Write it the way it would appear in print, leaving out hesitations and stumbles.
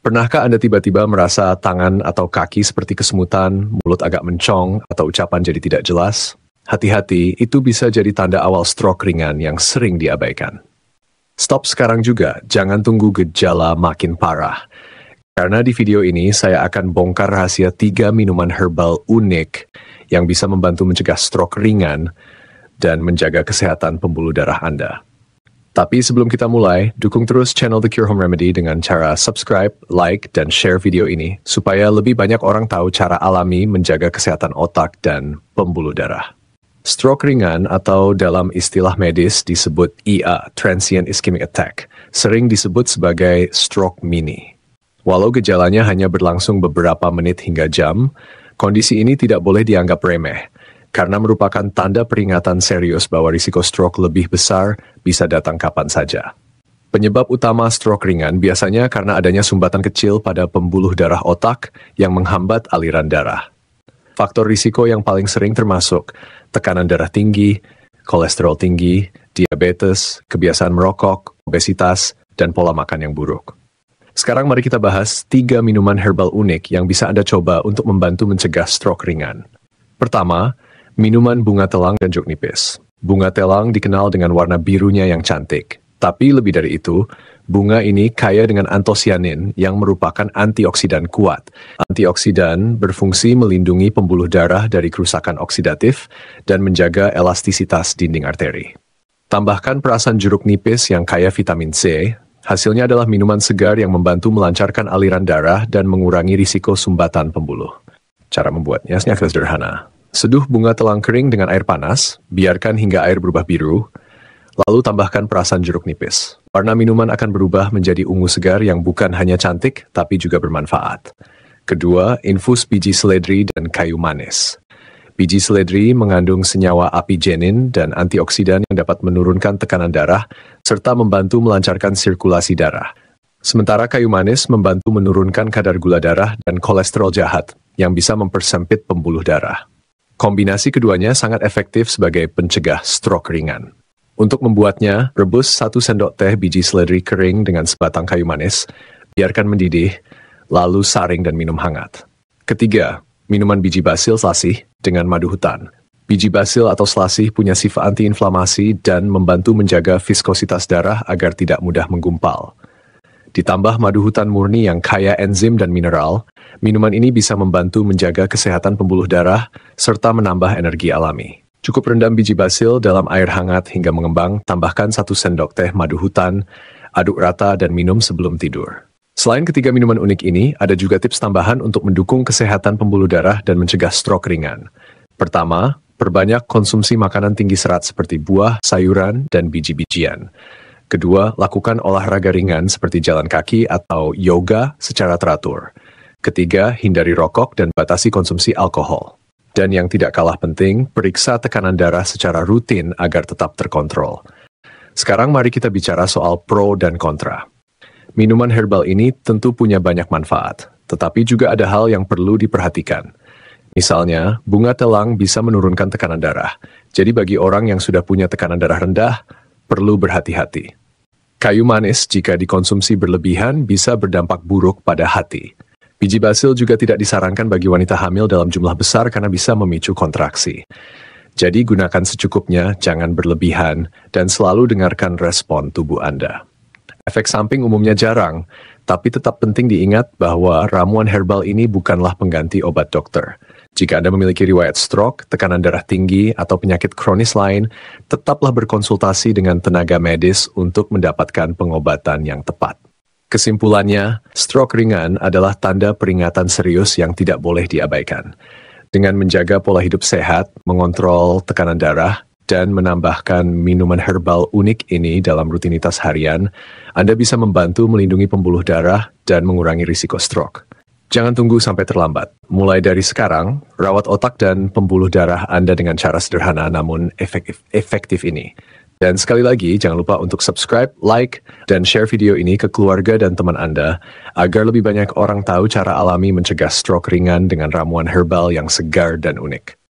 Pernahkah Anda tiba-tiba merasa tangan atau kaki seperti kesemutan, mulut agak mencong, atau ucapan jadi tidak jelas? Hati-hati, itu bisa jadi tanda awal stroke ringan yang sering diabaikan. Stop sekarang juga, jangan tunggu gejala makin parah. Karena di video ini saya akan bongkar rahasia 3 minuman herbal unik yang bisa membantu mencegah stroke ringan dan menjaga kesehatan pembuluh darah Anda. Tapi sebelum kita mulai, dukung terus channel The Cure Home Remedy dengan cara subscribe, like, dan share video ini supaya lebih banyak orang tahu cara alami menjaga kesehatan otak dan pembuluh darah. Stroke ringan atau dalam istilah medis disebut IA, Transient Ischemic Attack, sering disebut sebagai stroke mini. Walau gejalanya hanya berlangsung beberapa menit hingga jam, kondisi ini tidak boleh dianggap remeh, karena merupakan tanda peringatan serius bahwa risiko stroke lebih besar bisa datang kapan saja. Penyebab utama stroke ringan biasanya karena adanya sumbatan kecil pada pembuluh darah otak yang menghambat aliran darah. Faktor risiko yang paling sering termasuk tekanan darah tinggi, kolesterol tinggi, diabetes, kebiasaan merokok, obesitas, dan pola makan yang buruk. Sekarang mari kita bahas 3 minuman herbal unik yang bisa Anda coba untuk membantu mencegah stroke ringan. Pertama, minuman bunga telang dan jeruk nipis. Bunga telang dikenal dengan warna birunya yang cantik. Tapi lebih dari itu, bunga ini kaya dengan antosianin yang merupakan antioksidan kuat. Antioksidan berfungsi melindungi pembuluh darah dari kerusakan oksidatif dan menjaga elastisitas dinding arteri. Tambahkan perasan jeruk nipis yang kaya vitamin C, hasilnya adalah minuman segar yang membantu melancarkan aliran darah dan mengurangi risiko sumbatan pembuluh. Cara membuatnya sangat sederhana. Seduh bunga telang kering dengan air panas, biarkan hingga air berubah biru, lalu tambahkan perasan jeruk nipis. Warna minuman akan berubah menjadi ungu segar yang bukan hanya cantik, tapi juga bermanfaat. Kedua, infus biji seledri dan kayu manis. Biji seledri mengandung senyawa apigenin dan antioksidan yang dapat menurunkan tekanan darah, serta membantu melancarkan sirkulasi darah. Sementara kayu manis membantu menurunkan kadar gula darah dan kolesterol jahat, yang bisa mempersempit pembuluh darah. Kombinasi keduanya sangat efektif sebagai pencegah stroke ringan. Untuk membuatnya, rebus 1 sendok teh biji seledri kering dengan sebatang kayu manis, biarkan mendidih, lalu saring dan minum hangat. Ketiga, minuman biji basil selasih dengan madu hutan. Biji basil atau selasih punya sifat antiinflamasi dan membantu menjaga viskositas darah agar tidak mudah menggumpal. Ditambah madu hutan murni yang kaya enzim dan mineral, minuman ini bisa membantu menjaga kesehatan pembuluh darah serta menambah energi alami. Cukup rendam biji basil dalam air hangat hingga mengembang, tambahkan 1 sendok teh madu hutan, aduk rata dan minum sebelum tidur. Selain ketiga minuman unik ini, ada juga tips tambahan untuk mendukung kesehatan pembuluh darah dan mencegah stroke ringan. Pertama, perbanyak konsumsi makanan tinggi serat seperti buah, sayuran, dan biji-bijian. Kedua, lakukan olahraga ringan seperti jalan kaki atau yoga secara teratur. Ketiga, hindari rokok dan batasi konsumsi alkohol. Dan yang tidak kalah penting, periksa tekanan darah secara rutin agar tetap terkontrol. Sekarang mari kita bicara soal pro dan kontra. Minuman herbal ini tentu punya banyak manfaat, tetapi juga ada hal yang perlu diperhatikan. Misalnya, bunga telang bisa menurunkan tekanan darah. Jadi bagi orang yang sudah punya tekanan darah rendah, perlu berhati-hati. Kayu manis jika dikonsumsi berlebihan bisa berdampak buruk pada hati. Biji basil juga tidak disarankan bagi wanita hamil dalam jumlah besar karena bisa memicu kontraksi. Jadi gunakan secukupnya, jangan berlebihan, dan selalu dengarkan respon tubuh Anda. Efek samping umumnya jarang, tapi tetap penting diingat bahwa ramuan herbal ini bukanlah pengganti obat dokter. Jika Anda memiliki riwayat stroke, tekanan darah tinggi, atau penyakit kronis lain, tetaplah berkonsultasi dengan tenaga medis untuk mendapatkan pengobatan yang tepat. Kesimpulannya, stroke ringan adalah tanda peringatan serius yang tidak boleh diabaikan. Dengan menjaga pola hidup sehat, mengontrol tekanan darah, dan menambahkan minuman herbal unik ini dalam rutinitas harian, Anda bisa membantu melindungi pembuluh darah dan mengurangi risiko stroke. Jangan tunggu sampai terlambat. Mulai dari sekarang, rawat otak dan pembuluh darah Anda dengan cara sederhana namun efektif ini. Dan sekali lagi, jangan lupa untuk subscribe, like, dan share video ini ke keluarga dan teman Anda agar lebih banyak orang tahu cara alami mencegah stroke ringan dengan ramuan herbal yang segar dan unik.